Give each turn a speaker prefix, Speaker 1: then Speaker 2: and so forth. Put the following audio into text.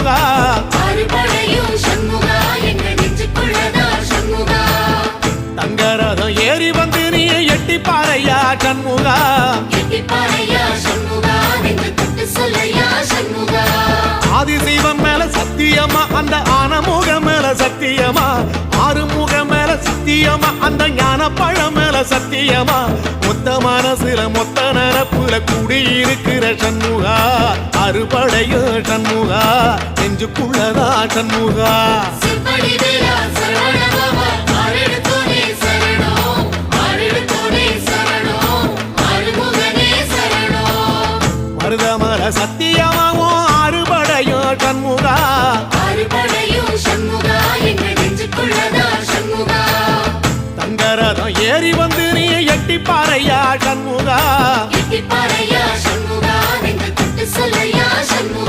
Speaker 1: சண்முகா
Speaker 2: அறுபடையும் சண்முகா எங்க நெஞ்சுக்குள்ளதா சண்முகா
Speaker 1: தங்கரதம் ஏறி வந்து நீ எட்டி பாறையா சண்முகா
Speaker 2: எட்டி பாறையா சண்முகா நெஞ்சு தொட்டு சொல்லையா சண்முகா
Speaker 1: ஆதிசைவம் மேல சத்தியமா அந்த ஆனமுகம் மேல சத்தியமா ஆறுமுகம் மேல சத்தியமா அந்த ஞான பழம் மேல சத்தியமா மொத்த மனசுல மொத்த நரப்புல கூடியிருக்கிற சண்முகா அறுபடையும் சண்முகா நெஞ்சுக்குள்ளதா சண்முகா
Speaker 2: சிப்படி வேலா சரவணபவா ஆரெடுத்தோனே சரணம் ஆரெடுத்தோனே சரணம் ஆறுமுகனே சரணம்
Speaker 1: மருதமர சத்தியமாவும் அறுபடையும் சண்முகா
Speaker 2: அறுபடையும் சண்முகா எங்க நெஞ்சுக்குள்ளதா சண்முகா
Speaker 1: தங்கரதம் ஏறி வந்து நீ எட்டி பாறையா சண்முகா
Speaker 2: எட்டி பாறையா